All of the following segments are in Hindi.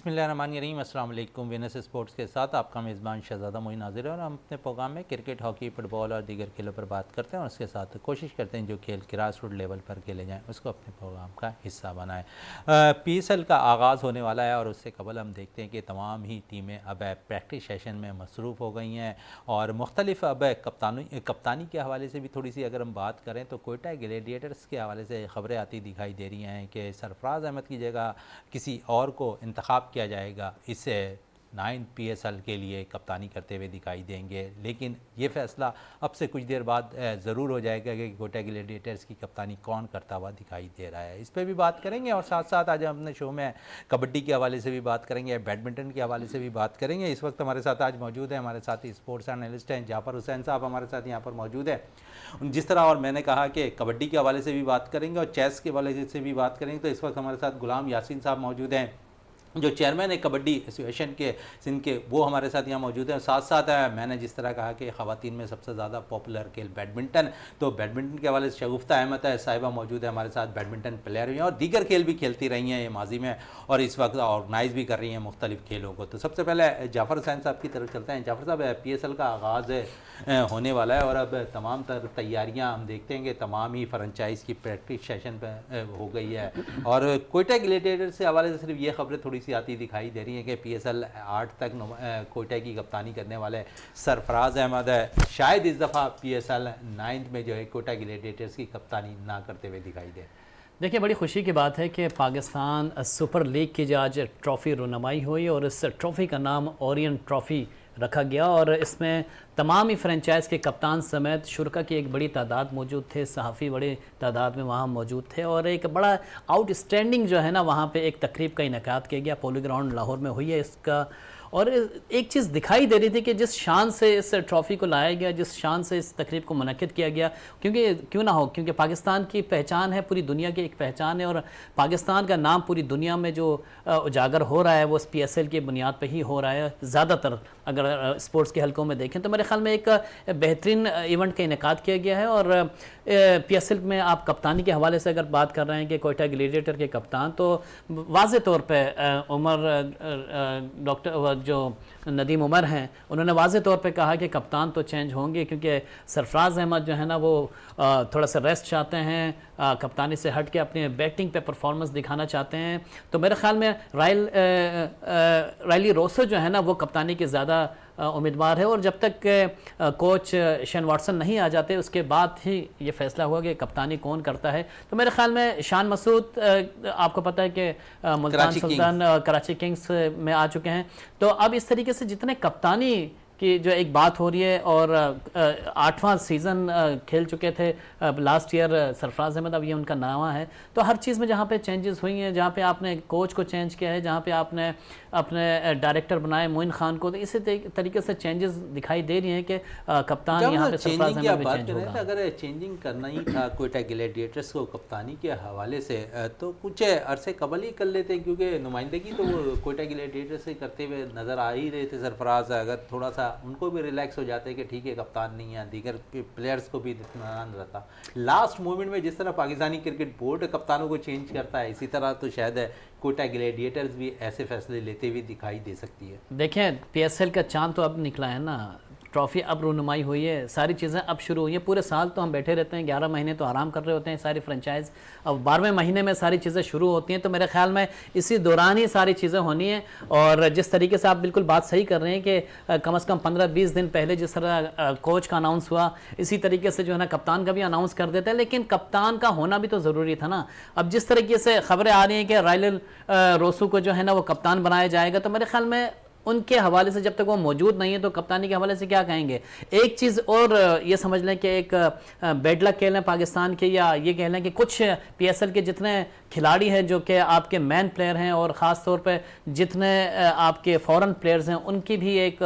बिस्मिल्लाहिर्रहमानिर्रहीम। अस्सलाम वालेकुम। वीनस स्पोर्ट्स के साथ आपका मेज़बान शहज़ादा मोइन हाज़िर है और हम अपने प्रोग्राम में क्रिकेट, हॉकी, फुटबॉल और दीगर खेलों पर बात करते हैं और उसके साथ कोशिश करते हैं जो खेल ग्रास रूट लेवल पर खेले जाएँ उसको अपने प्रोग्राम का हिस्सा बनाएँ। PSL का आगाज़ होने वाला है और उससे कबल हम देखते हैं कि तमाम ही टीमें अब प्रैक्टिस सेशन में मसरूफ़ हो गई हैं और मुख्तलिफ अब कप्तानी के हवाले से भी थोड़ी सी अगर हम बात करें तो कोयटा ग्लैडिएटर्स के हवाले से ख़बरें आती दिखाई दे रही हैं कि सरफराज अहमद की जगह किसी और को इंतखाब किया जाएगा। इससे 9 PSL के लिए कप्तानी करते हुए दिखाई देंगे, लेकिन ये फ़ैसला अब से कुछ देर बाद ज़रूर हो जाएगा कि कोयटा ग्लैडिएटर्स की कप्तानी कौन करता हुआ दिखाई दे रहा है। इस पर भी बात करेंगे और साथ साथ आज हम अपने शो में कबड्डी के हवाले से भी बात करेंगे, बैडमिंटन के हवाले से भी बात करेंगे। इस वक्त हमारे साथ आज मौजूद है, हमारे साथ ही स्पोर्ट्स एनालिस्ट हैं जाफ़र हुसैन साहब हमारे साथ यहाँ पर मौजूद है। जिस तरह और मैंने कहा कि कबड्डी के हवाले से भी बात करेंगे और चेस के हवाले से भी बात करेंगे, तो इस वक्त हमारे साथ गुलाम यासीन साहब मौजूद हैं जो चेयरमैन है कबड्डी एसोसिएशन के सिंध के, वो हमारे साथ यहाँ मौजूद हैं। साथ साथ मैंने जिस तरह कहा कि ख़वातीन में सबसे ज़्यादा पॉपुलर खेल बैडमिंटन, तो बैडमिंटन के हवाले से शगुफ्ता अहमद है साहिबा मौजूद है हमारे साथ, बैडमिंटन प्लेयर भी हैं और दीगर खेल भी खेलती रही हैं ये माजी में और इस वक्त ऑर्गेनाइज़ भी कर रही हैं मुख्तलिफ खेलों को। तो सबसे पहले जाफ़र हुसैन साहब की तरफ चलते हैं। जाफ़र साहब, PSL का आगाज़ होने वाला है और अब तमाम तर तैयारियाँ हम देखते हैं कि तमाम ही फ्रेंचाइज़ की प्रैक्टिस सेशन पर हो गई है और कोयटा ग्लैडिएटर्स से हवाले से सिर्फ ये खबरें थोड़ी सी आती दिखाई दे रही हैं कि PSL 8 तक कोयटा की कप्तानी करने वाले सरफराज अहमद है, शायद इस दफ़ा PSL 9 में जो है कोयटा ग्लैडिएटर्स की कप्तानी ना करते हुए दिखाई दे। देखिए, बड़ी खुशी की बात है कि पाकिस्तान सुपर लीग की जो आज ट्रॉफ़ी रुनमाई हुई और इस ट्रॉफ़ी का नाम ओरियन ट्रॉफ़ी रखा गया और इसमें तमाम ही फ्रेंचाइज़ के कप्तान समेत शुरका की एक बड़ी तादाद मौजूद थे, सहाफ़ी बड़ी तादाद में वहाँ मौजूद थे और एक बड़ा आउटस्टैंडिंग जो है ना वहाँ पे एक तकरीब का इनेकाद किया गया। पोलो ग्राउंड लाहौर में हुई है इसका और एक चीज़ दिखाई दे रही थी कि जिस शान से इस ट्रॉफ़ी को लाया गया, जिस शान से इस तकरीब को मुनक्किद किया गया, क्योंकि क्यों ना हो, क्योंकि पाकिस्तान की पहचान है, पूरी दुनिया की एक पहचान है और पाकिस्तान का नाम पूरी दुनिया में जो उजागर हो रहा है वो इस PSL की बुनियाद पे ही हो रहा है। ज़्यादातर अगर स्पोर्ट्स के हलकों में देखें तो मेरे ख्याल में एक बेहतरीन इवेंट का इनेकाद किया गया है और PSL में आप कप्तानी के हवाले से अगर बात कर रहे हैं कि कोयटा ग्लैडिएटर के कप्तान, तो वाज़े तौर पर उमर डॉक्टर जो नदीम उमर हैं उन्होंने वाज़े तौर पे कहा कि कप्तान तो चेंज होंगे क्योंकि सरफराज अहमद जो है ना वो थोड़ा सा रेस्ट चाहते हैं, कप्तानी से हट के अपने बैटिंग पे परफॉर्मेंस दिखाना चाहते हैं। तो मेरे ख्याल में रायली रोसो जो है ना वो कप्तानी के ज़्यादा उम्मीदवार है और जब तक कोच शेन वाटसन नहीं आ जाते उसके बाद ही ये फैसला हुआ कि कप्तानी कौन करता है। तो मेरे ख्याल में शान मसूद आपको पता है कि मुल्तान सुल्तान कराची किंग्स में आ चुके हैं। तो अब इस तरीके से जितने कप्तानी की जो एक बात हो रही है और 8वां सीज़न खेल चुके थे लास्ट ईयर सरफराज अहमद, अब ये उनका नामा है। तो हर चीज़ में जहाँ पे चेंजेस हुई हैं, जहाँ पे आपने कोच को चेंज किया है, जहाँ पे आपने अपने डायरेक्टर बनाए मोइन खान को, तो इसी तरीके से चेंजेस दिखाई दे रही हैं कि कप्तान यहाँ पे सरफराज अहमद भी चेंज होगा। अगर चेंजिंग करना ही था कोयटा ग्लैडिएटर्स को कप्तानी के हवाले से तो कुछ अरसे कबल ही कर लेते, क्योंकि नुमाइंदगी तो कोयटा ग्लैडिएटर्स से करते हुए नज़र आ ही रहे थे सरफराज। अगर थोड़ा सा उनको भी रिलैक्स हो जाते कि ठीक है कप्तान नहीं है, दीगर प्लेयर्स को भी इत्मीनान रहता। लास्ट मोमेंट में जिस तरह पाकिस्तानी क्रिकेट बोर्ड कप्तानों को चेंज करता है, इसी तरह तो शायद कोयटा ग्लैडिएटर्स भी ऐसे फैसले लेते हुए दिखाई दे सकती है। देखें, PSL का चांद तो अब निकला है ना, ट्रॉफ़ी अब रुनुमाई हुई है, सारी चीज़ें अब शुरू हुई हैं। पूरे साल तो हम बैठे रहते हैं, 11 महीने तो आराम कर रहे होते हैं सारी फ्रेंचाइज, अब 12वें महीने में सारी चीज़ें शुरू होती हैं। तो मेरे ख्याल में इसी दौरान ही सारी चीज़ें होनी है और जिस तरीके से आप बिल्कुल बात सही कर रहे हैं कि कम से कम 15-20 दिन पहले जिस तरह कोच का अनाउंस हुआ, इसी तरीके से जो है ना कप्तान का भी अनाउंस कर देते हैं, लेकिन कप्तान का होना भी तो ज़रूरी था ना। अब जिस तरीके से खबरें आ रही हैं कि रायल रोसू को जो है ना वो कप्तान बनाया जाएगा, तो मेरे ख्याल में उनके हवाले से जब तक वो मौजूद नहीं है तो कप्तानी के हवाले से क्या कहेंगे। एक चीज़ और ये समझ लें कि एक बैड लक कह लें पाकिस्तान के, या ये कह लें कि कुछ PSL के जितने खिलाड़ी हैं जो कि आपके मैन प्लेयर हैं और ख़ास तौर पे जितने आपके फॉरेन प्लेयर्स हैं उनकी भी एक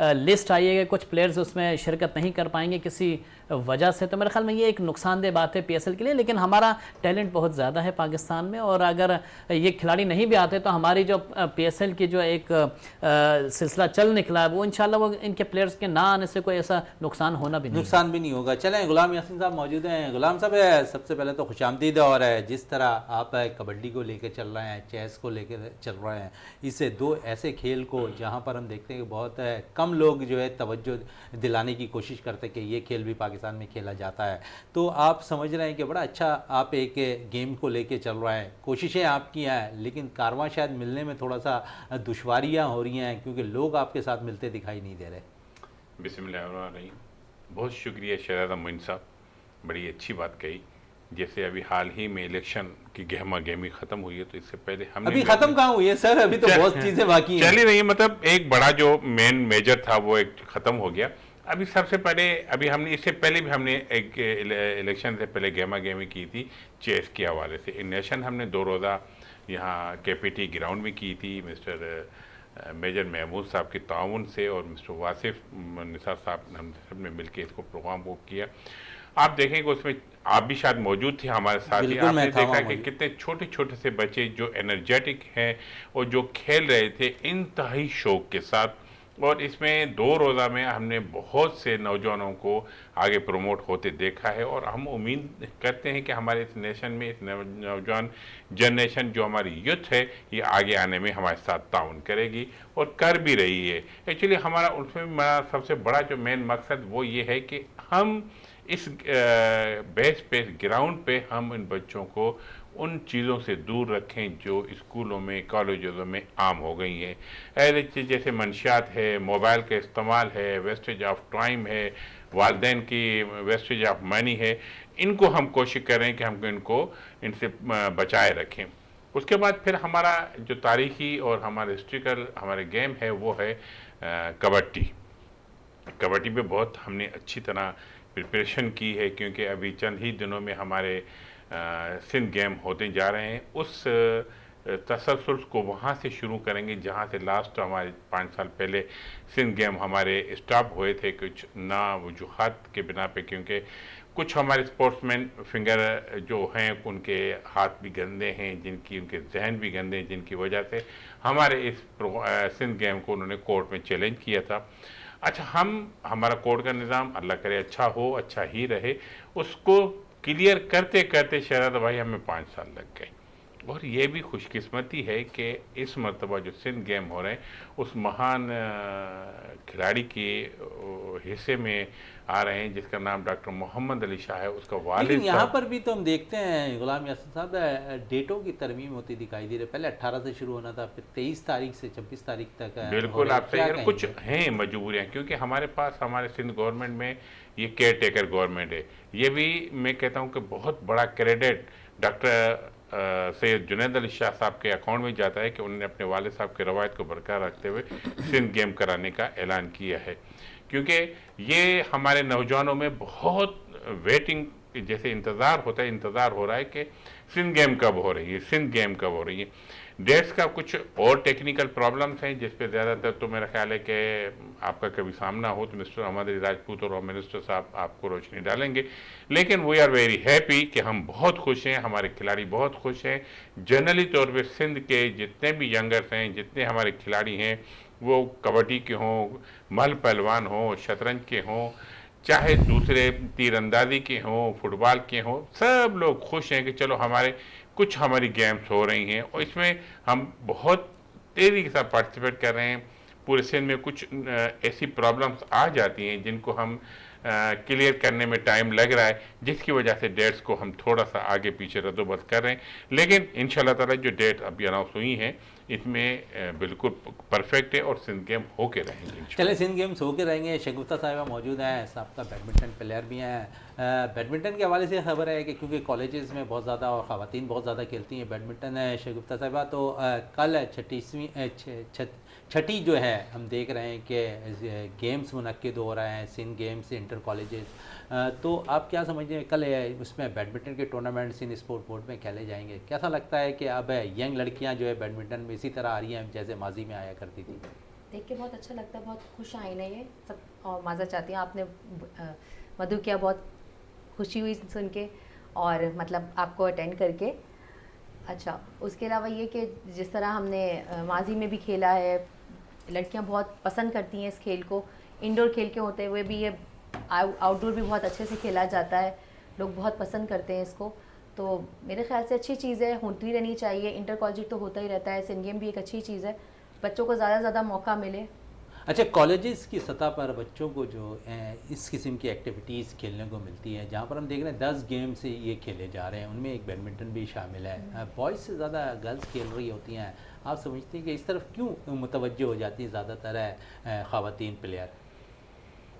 लिस्ट आई है कि कुछ प्लेयर्स उसमें शिरकत नहीं कर पाएंगे किसी वजह से। तो मेरे ख्याल में ये एक नुकसानदेह बात है PSL के लिए, लेकिन हमारा टैलेंट बहुत ज़्यादा है पाकिस्तान में और अगर ये खिलाड़ी नहीं भी आते तो हमारी जो PSL की जो एक सिलसिला चल निकला है वो इंशाल्लाह वो इनके प्लेयर्स के ना आने से कोई ऐसा नुकसान नहीं होगा। चलें, गुलाम यासीन साहब मौजूद हैं। गुलाम साहब, सबसे पहले तो खुशामदीद और जिस तरह आप कबड्डी को लेकर चल रहे हैं, चेस को लेकर चल रहे हैं, इससे दो ऐसे खेल को जहां पर हम देखते हैं कि बहुत कम लोग जो है तवज्जो दिलाने की कोशिश करते हैं कि ये खेल भी पाकिस्तान में खेला जाता है। तो आप समझ रहे हैं कि बड़ा अच्छा आप एक गेम को लेकर चल रहे हैं, कोशिशें आपकी हैं, लेकिन कारवां शायद मिलने में थोड़ा सा दुश्वारियाँ हो रही हैं क्योंकि लोग आपके साथ मिलते दिखाई नहीं दे रहे। बिस्मिल्लाहिर्रहमानिर्रहीम। बहुत शुक्रिया शहजादा मोइन साहब, बड़ी अच्छी बात कही। जैसे अभी हाल ही में इलेक्शन की गहमा गहमी खत्म हुई है, तो इससे पहले हमने अभी खत्म कहाँ हुई है सर, अभी तो बहुत चीजें बाकी हैं। चल ही रही है, मतलब एक बड़ा जो मेन मेजर था वो एक खत्म हो गया। अभी सबसे पहले अभी हमने इससे पहले भी हमने एक इलेक्शन से पहले गहमा गहमी की थी चेस के हवाले से। नेशन हमने 2 रोज़ा यहाँ KPT ग्राउंड में की थी, मिस्टर मेजर महमूद साहब के ताउन से और मिस्टर वासिफ निसार साहब हम सब ने मिलकर इसको प्रोग्राम को किया। आप देखेंगे उसमें आप भी शायद मौजूद थे हमारे साथ ही। आपने देखा कि कितने छोटे छोटे से बच्चे जो एनर्जेटिक हैं और जो खेल रहे थे इंतहाई शौक के साथ। और इसमें 2 रोज़ा में हमने बहुत से नौजवानों को आगे प्रमोट होते देखा है और हम उम्मीद करते हैं कि हमारे इस नेशन में इस नौजवान जनरेशन जो हमारी यूथ है ये आगे आने में हमारे साथ ताउन करेगी और कर भी रही है। एक्चुअली हमारा उसमें हमारा सबसे बड़ा जो मेन मकसद वो ये है कि हम इस बेस पे ग्राउंड पे हम इन बच्चों को उन चीज़ों से दूर रखें जो स्कूलों में कॉलेजों में आम हो गई हैं। ऐसे चीज़ जैसे मंशियात है, मोबाइल का इस्तेमाल है, वेस्टेज ऑफ टाइम है, वालदेन की वेस्टेज ऑफ मनी है, इनको हम कोशिश करें कि हम इनको इनसे बचाए रखें। उसके बाद फिर हमारा जो तारीखी और हमारा हिस्ट्रिकल हमारे गेम है वो है कबड्डी। कबड्डी पे बहुत हमने अच्छी तरह प्रिपरेशन की है क्योंकि अभी चंद ही दिनों में हमारे सिंध गेम होते जा रहे हैं। उस तसलसल को वहाँ से शुरू करेंगे जहाँ से लास्ट हमारे 5 साल पहले सिंध गेम हमारे स्टॉप हुए थे कुछ ना वजूहात के बिना पे, क्योंकि कुछ हमारे स्पोर्ट्समैन फिंगर जो हैं उनके हाथ भी गंदे हैं, जिनकी उनके जहन भी गंदे हैं, जिनकी वजह से हमारे इस सिंध गेम को उन्होंने कोर्ट में चैलेंज किया था। अच्छा, हमारा कोर्ट का निज़ाम अल्लाह करे अच्छा हो, अच्छा ही रहे, उसको क्लियर करते करते शहजादा भाई हमें 5 साल लग गए। और ये भी खुशकिस्मती है कि इस मरतबा जो सिंध गेम हो रहे हैं उस महान खिलाड़ी के हिस्से में आ रहे हैं जिसका नाम डॉक्टर मोहम्मद अली शाह है। उसका वालिद लेकिन यहाँ पर भी तो हम देखते हैं गुलाम यासिर साहब डेटों की तरमीम होती दिखाई दे रही है। पहले 18 से शुरू होना था, फिर 23 तारीख से 26 तारीख तक। बिल्कुल आप सही, कुछ हैं मजबूरियाँ, क्योंकि हमारे पास हमारे सिंध गवर्नमेंट में ये केयर टेकर गवर्नमेंट है। ये भी मैं कहता हूँ कि बहुत बड़ा क्रेडिट डॉक्टर सैयद जुनैद अली शाह साहब के अकाउंट में जाता है कि उन्होंने अपने वालिद साहब के रवायत को बरकरार रखते हुए सिंध गेम कराने का ऐलान किया है। क्योंकि ये हमारे नौजवानों में बहुत वेटिंग जैसे इंतज़ार होता है, इंतज़ार हो रहा है कि सिंध गेम कब हो रही है, सिंध गेम कब हो रही है। डेट्स का कुछ और टेक्निकल प्रॉब्लम्स हैं जिस पे ज़्यादातर तो मेरा ख्याल है कि आपका कभी सामना हो तो मिस्टर अहमद अली राजपूत और होम मिनिस्टर साहब आपको रोशनी डालेंगे। लेकिन वी आर वेरी हैप्पी कि हम बहुत खुश हैं, हमारे खिलाड़ी बहुत खुश हैं। जनरली तौर पे सिंध के जितने भी यंगर्स हैं, जितने हमारे खिलाड़ी हैं, वो कबड्डी के हों, महल पहलवान हों, शतरंज के हों, चाहे दूसरे तीरंदाजी के हों, फुटबॉल के हों, सब लोग खुश हैं कि चलो हमारी गेम्स हो रही हैं और इसमें हम बहुत तेज़ी के साथ पार्टिसिपेट कर रहे हैं। पूरे सिंध में कुछ ऐसी प्रॉब्लम्स आ जाती हैं जिनको हम क्लियर करने में टाइम लग रहा है, जिसकी वजह से डेट्स को हम थोड़ा सा आगे पीछे रद्दोबद कर रहे हैं। लेकिन इंशाल्लाह ताला जो डेट अभी अनाउंस हुई हैं इसमें बिल्कुल परफेक्ट है और सिंध गेम होके रहेंगे। चले सिंध गेम्स होके रहेंगे। शगुफ्ता साहिबा मौजूद हैं, साहब का बैडमिंटन प्लेयर भी हैं। बैडमिंटन के हवाले से खबर है कि क्योंकि कॉलेजेस में बहुत ज़्यादा और ख़वातीन बहुत ज़्यादा खेलती हैं बैडमिंटन। शगुफ्ता साहिबा तो कल छठी जो है हम देख रहे हैं कि गेम्स मुनक्किद हो रहे हैं, सिंध गेम्स, इंटर कॉलेजेस। तो आप क्या समझते हैं कल उसमें बैडमिंटन के टूर्नामेंट सिंध स्पोर्ट बोर्ड में खेले जाएंगे? कैसा लगता है कि अब यंग लड़कियां जो है बैडमिंटन में इसी तरह आ रही हैं जैसे माजी में आया करती थी? देख के बहुत अच्छा लगता है, बहुत खुश आई ना ये सब और माज़ा चाहती हूँ। आपने मधु किया, बहुत खुशी हुई सुन के और मतलब आपको अटेंड करके। अच्छा, उसके अलावा ये कि जिस तरह हमने माजी में भी खेला है, लड़कियां बहुत पसंद करती हैं इस खेल को। इंडोर खेल के होते हुए भी ये आउटडोर भी बहुत अच्छे से खेला जाता है, लोग बहुत पसंद करते हैं इसको। तो मेरे ख्याल से अच्छी चीज़ है, होती रहनी चाहिए। इंटर कॉलेज तो होता ही रहता है, सिन गेम भी एक अच्छी चीज़ है, बच्चों को ज़्यादा से ज़्यादा मौका मिले। अच्छा, कॉलेजेस की सतह पर बच्चों को जो इस किस्म की एक्टिविटीज़ खेलने को मिलती है, जहाँ पर हम देख रहे हैं 10 गेम से ये खेले जा रहे हैं, उनमें एक बैडमिंटन भी शामिल है। बॉयज़ से ज़्यादा गर्ल्स खेल रही होती हैं। आप समझते हैं कि इस तरफ क्यों मुतवज्जो हो जाती है ज़्यादातर ख़वातीन प्लेयर?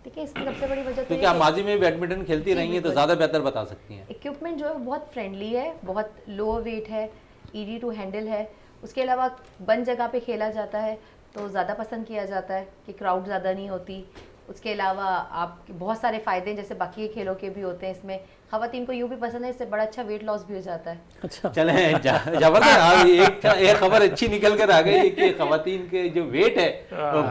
देखिए, इसकी सबसे बड़ी वजह तो क्योंकि आप माजी में बैडमिंटन खेलती जी, रही हैं तो बिल्कुल। ज़्यादा बेहतर बता सकती हैं। इक्विपमेंट जो है वो बहुत फ्रेंडली है, बहुत लो वेट है, ईजी टू हैंडल है। उसके अलावा बंद जगह पे खेला जाता है तो ज़्यादा पसंद किया जाता है कि क्राउड ज़्यादा नहीं होती। उसके अलावा आप बहुत सारे फ़ायदे जैसे बाकी के खेलों के भी होते हैं इसमें। ख़वातीन को यूँ भी पसंद है, इससे बड़ा अच्छा वेट लॉस भी हो जाता है। अच्छा, चलें, जबरदस्त। आप एक खबर अच्छी निकल कर आ गई कि ख़वातीन के जो वेट है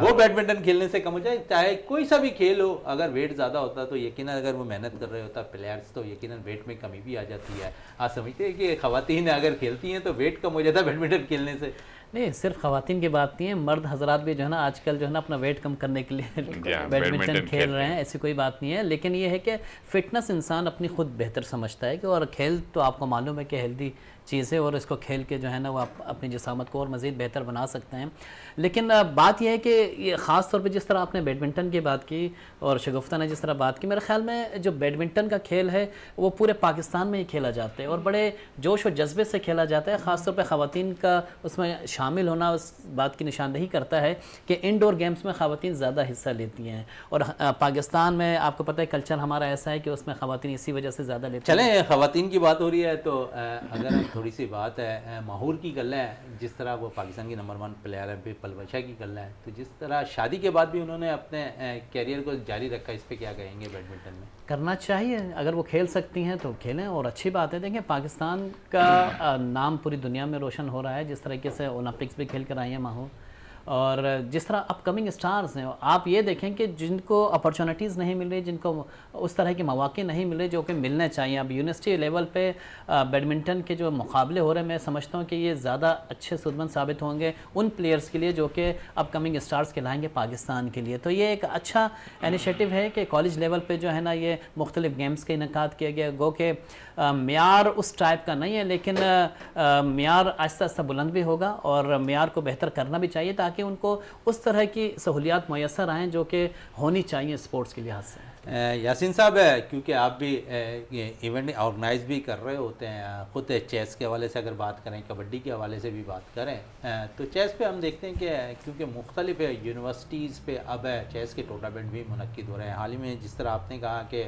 वो बैडमिंटन खेलने से कम हो जाए। चाहे कोई सा भी खेल हो, अगर वेट ज़्यादा होता तो यकीनन, अगर वो मेहनत कर रहे होता प्लेयर्स, तो यकीनन वेट में कमी भी आ जाती है। आप समझते हैं कि ख़वातीन अगर खेलती हैं तो वेट कम हो जाता है बैडमिंटन खेलने से? नहीं, सिर्फ ख़वातीन की बात नहीं है, मर्द हजरात भी जो है ना आजकल जो है ना अपना वेट कम करने के लिए बैडमिंटन खेल रहे हैं, ऐसी कोई बात नहीं है। लेकिन ये है कि फ़िटनेस इंसान अपनी खुद बेहतर समझता है कि, और खेल तो आपको मालूम है कि हेल्दी चीज़ है और इसको खेल के जो है ना वो आप अपनी जिसामत को और मज़ीद बेहतर बना सकते हैं। लेकिन बात यह है कि ये ख़ास तौर पे जिस तरह आपने बैडमिंटन की बात की और शगुफ्ता ने जिस तरह बात की, मेरे ख्याल में जो बैडमिंटन का खेल है वो पूरे पाकिस्तान में ही खेला जाता है और बड़े जोश और जज्बे से खेला जाता है। ख़ास तौर पे ख़वातीन का उसमें शामिल होना उस बात की निशानदेही करता है कि इंडोर गेम्स में ख़वातीन ज़्यादा हिस्सा लेती हैं। और पाकिस्तान में आपको पता है कल्चर हमारा ऐसा है कि उसमें ख़वातीन इसी वजह से ज़्यादा लेती हैं। चलें, ख़वातीन की बात हो रही है तो अगर हम थोड़ी सी बात है माहौर की कर लें, जिस तरह वो पाकिस्तान की नंबर 1 प्लेयर है बिपल वर्षा की कर लें, तो जिस तरह शादी के बाद भी उन्होंने अपने कैरियर को जारी रखा, इस पे क्या कहेंगे? बैडमिंटन में करना चाहिए, अगर वो खेल सकती हैं तो खेलें और अच्छी बात है। देखें, पाकिस्तान का नाम पूरी दुनिया में रोशन हो रहा है, जिस तरीके से ओलंपिक्स भी खेल कर आई हैं माहौर, और जिस तरह अपकमिंग स्टार्स हैं, आप ये देखें कि जिनको अपॉर्चुनिटीज़ नहीं मिल रही, जिनको उस तरह के मौके नहीं मिले जो कि मिलने चाहिए। अब यूनिवर्सिटी लेवल पे बैडमिंटन के जो मुकाबले हो रहे हैं, मैं समझता हूँ कि ये ज़्यादा अच्छे सुदमंद साबित होंगे उन प्लेयर्स के लिए जो कि अपकमिंग स्टार्स कहलाएंगे पाकिस्तान के लिए। तो ये एक अच्छा इनिशिएटिव है कि कॉलेज लेवल पर जो है ना ये मुख्तलिफ गेम्स का इनेकाद किया गया। गो के म्यार उस टाइप का नहीं है, लेकिन म्यार आहिस्ता आहिस्ता बुलंद भी होगा और म्यार को बेहतर करना भी चाहिए ताकि उनको उस तरह की सहूलियात मैसर आएँ जो कि होनी चाहिए स्पोर्ट्स के लिहाज से। यासीन साहब, क्योंकि आप भी इवेंट ऑर्गेनाइज भी कर रहे होते हैं, ख़ुद चेस के हवाले से अगर बात करें, कबड्डी के हवाले से भी बात करें, तो चेस पे हम देखते हैं कि क्योंकि मुख्तलिफ यूनिवर्सिटीज़ पे अब चेस के टूर्नामेंट भी मुनक्किद हो रहे हैं। हाल ही में जिस तरह आपने कहा कि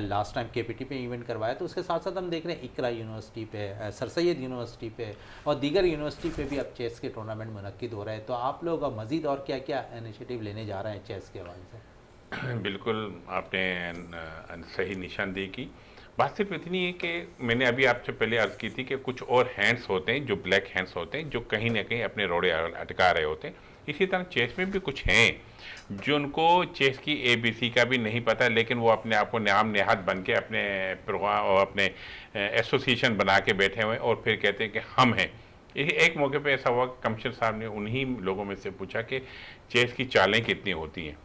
लास्ट टाइम KPT पे इवेंट करवाया, तो उसके साथ साथ हम देख रहे हैं इकरा यूनिवर्सिटी पे, सर सैयद यूनिवर्सिटी पे और दीगर यूनिवर्सिटी पे भी अब चेस के टूर्नामेंट मुनक्किद हो रहे हैं। तो आप लोग अब मज़ीद और क्या क्या इनिशिएटिव लेने जा रहे हैं चेस के हवाले से? बिल्कुल, आपने सही निशानदेही की। बात सिर्फ इतनी है कि मैंने अभी आपसे पहले अर्ज़ की थी कि कुछ और हैंड्स होते हैं जो ब्लैक हैंड्स होते हैं, जो कहीं ना कहीं अपने रोड़े अटका रहे होते हैं। इसी तरह चेस में भी कुछ हैं जो उनको चेस की ABC का भी नहीं पता, लेकिन वो अपने आप को नाम नेहाद बन के अपने प्रोग्राम और अपने एसोसिएशन बना के बैठे हुए और फिर कहते हैं कि हम हैं। एक मौके पे ऐसा हुआ, कमिश्नर साहब ने उन्हीं लोगों में से पूछा कि चेस की चालें कितनी होती हैं,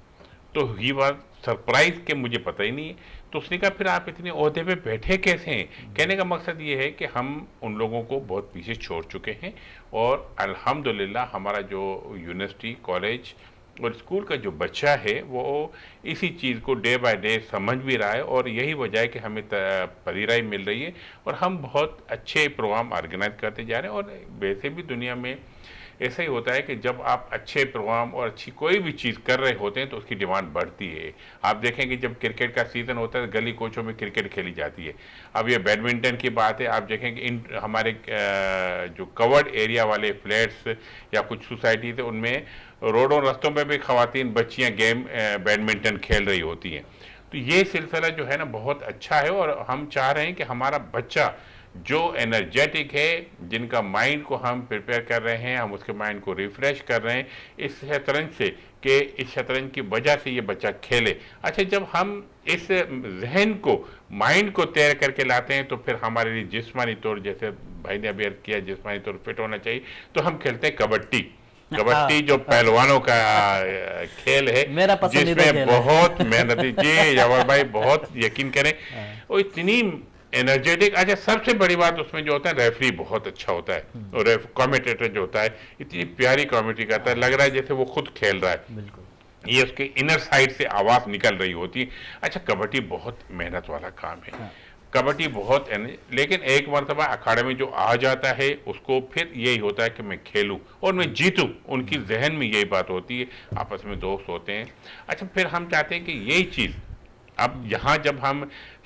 तो ही बात सरप्राइज के मुझे पता ही नहीं है। तो उसने कहा फिर आप इतने ओहदे पे बैठे कैसे हैं? कहने का मकसद ये है कि हम उन लोगों को बहुत पीछे छोड़ चुके हैं और अल्हम्दुलिल्लाह हमारा जो यूनिवर्सिटी, कॉलेज और स्कूल का जो बच्चा है वो इसी चीज़ को डे बाय डे समझ भी रहा है और यही वजह है कि हमें पजीराई मिल रही है और हम बहुत अच्छे प्रोग्राम ऑर्गेनाइज करते जा रहे हैं। और वैसे भी दुनिया में ऐसा ही होता है कि जब आप अच्छे प्रोग्राम और अच्छी कोई भी चीज़ कर रहे होते हैं तो उसकी डिमांड बढ़ती है। आप देखेंगे जब क्रिकेट का सीज़न होता है गली कोचों में क्रिकेट खेली जाती है। अब ये बैडमिंटन की बात है, आप देखेंगे इन हमारे जो कवर्ड एरिया वाले फ्लैट्स या कुछ सोसाइटी थे उनमें रोडों रास्तों पे भी ख़वातीन बच्चियाँ गेम बैडमिंटन खेल रही होती हैं। तो ये सिलसिला जो है ना बहुत अच्छा है और हम चाह रहे हैं कि हमारा बच्चा जो एनर्जेटिक है, जिनका माइंड को हम प्रिपेयर कर रहे हैं, हम उसके माइंड को रिफ़्रेश कर रहे हैं इस शतरंज से, कि इस शतरंज की वजह से ये बच्चा खेले। अच्छा, जब हम इस जहन को, माइंड को तैयार करके लाते हैं तो फिर हमारे लिए जिस्मानी तौर, जैसे भाई ने अभी अर्ज़ किया, जिस्मानी तौर फिट होना चाहिए। तो हम खेलते हैं कबड्डी। कबड्डी जो पहलवानों का खेल है, जिसमें बहुत मेहनती, जी जवाहर भाई बहुत यकीन करें, वो इतनी एनर्जेटिक। अच्छा, सबसे बड़ी बात उसमें जो होता है, रेफरी बहुत अच्छा होता है और कमेंटेटर जो होता है इतनी प्यारी कमेंट्री करता है, लग रहा है जैसे वो खुद खेल रहा है। बिल्कुल। ये उसके इनर साइड से आवाज निकल रही होती है। अच्छा, कबड्डी बहुत मेहनत वाला काम है। हाँ। कबड्डी बहुत लेकिन एक मरतबा अखाड़े में जो आ जाता है उसको फिर यही होता है कि मैं खेलूं और मैं जीतूं। उनकी जहन में यही बात होती है, आपस में दोस्त होते हैं। अच्छा, फिर हम चाहते हैं कि यही चीज़ अब यहाँ जब हम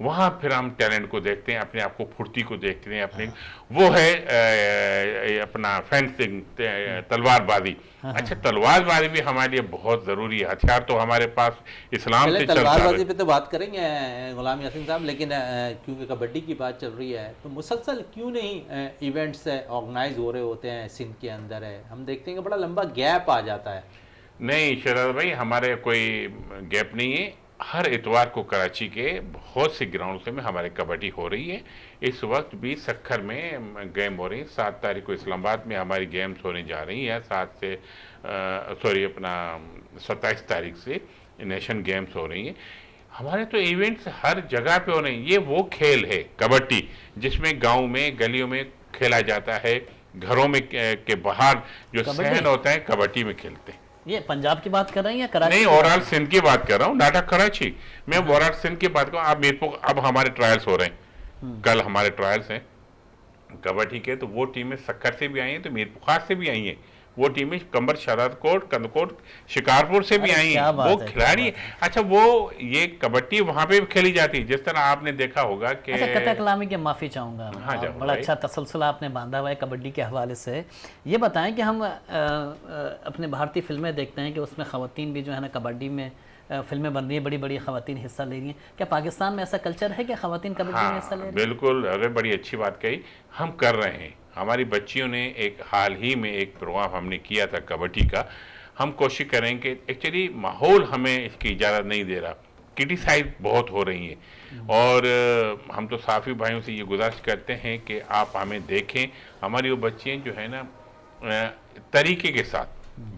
वहाँ फिर हम टैलेंट को देखते हैं, अपने आप को फुर्ती को देखते हैं, अपने वो है अपना फेंसिंग, तलवारबाजी। अच्छा, तलवारबाजी भी हमारे लिए बहुत ज़रूरी है। हथियार तो हमारे पास इस्लाम पहले से चलता तलवारबाजी है। पे तो बात करेंगे गुलाम यासीन साहब, लेकिन क्योंकि कबड्डी की बात चल रही है तो मुसलसल क्यों नहीं इवेंट्स ऑर्गेनाइज हो रहे होते हैं सिंध के अंदर है? हम देखते हैं कि बड़ा लंबा गैप आ जाता है। नहीं शरद भाई, हमारे कोई गैप नहीं है। हर इतवार को कराची के बहुत से ग्राउंड में हमारे कबड्डी हो रही है। इस वक्त भी सक्खर में गेम हो रही है। 7 तारीख को इस्लामाबाद में हमारी गेम्स होने जा रही हैं। 27 तारीख से नेशन गेम्स हो रही हैं। हमारे तो इवेंट्स हर जगह पे हो रहे हैं। ये वो खेल है कबड्डी जिसमें गांव में गलियों में खेला जाता है, घरों में के बाहर जो सहन होता है कबड्डी में खेलते हैं। ये पंजाब की बात कर रहे हैं या कराची? नहीं, ओवरऑल सिंध की बात कर रहा हूँ, नाटक कराची। मैं ओवरऑल सिंध की बात कर रहा हूँ। अब हमारे ट्रायल्स हो रहे हैं, कल हमारे ट्रायल्स हैं कबड्डी के। तो वो टीमें सक्खर से भी आई हैं, तो मीरपुखार से भी आई हैं। वो टीमें कंबर, शरादकोट, कंदकोट, शिकारपुर से भी आई हैं। वो खिलाड़ी, अच्छा वो ये कबड्डी वहां पे भी खेली जाती है। जिस तरह आपने देखा होगा कि अच्छा, कतई कलामी के माफ़ी चाहूँगा। हाँ, बड़ा अच्छा तसलसल आपने बांधा हुआ है कबड्डी के हवाले से। ये बताएं कि हम अपने भारतीय फिल्में देखते हैं कि उसमें ख़वातीन भी जो है ना कबड्डी में फिल्में बन रही हैं, बड़ी बड़ी ख़वातीन हिस्सा ले रही हैं। क्या पाकिस्तान में ऐसा कल्चर है कि ख़वातीन कबड्डी में हिस्सा ले रही हैं? बिल्कुल, अरे बड़ी अच्छी बात कही। हम कर रहे हैं। हमारी बच्चियों ने एक हाल ही में एक प्रोग्राम हमने किया था कबड्डी का। हम कोशिश करें कि एक्चुअली माहौल हमें इसकी इजाज़त नहीं दे रहा, क्रिटिसाइज बहुत हो रही है। और हम तो साफ़ी भाइयों से ये गुजारिश करते हैं कि आप हमें देखें। हमारी वो बच्चियाँ जो है ना तरीके के साथ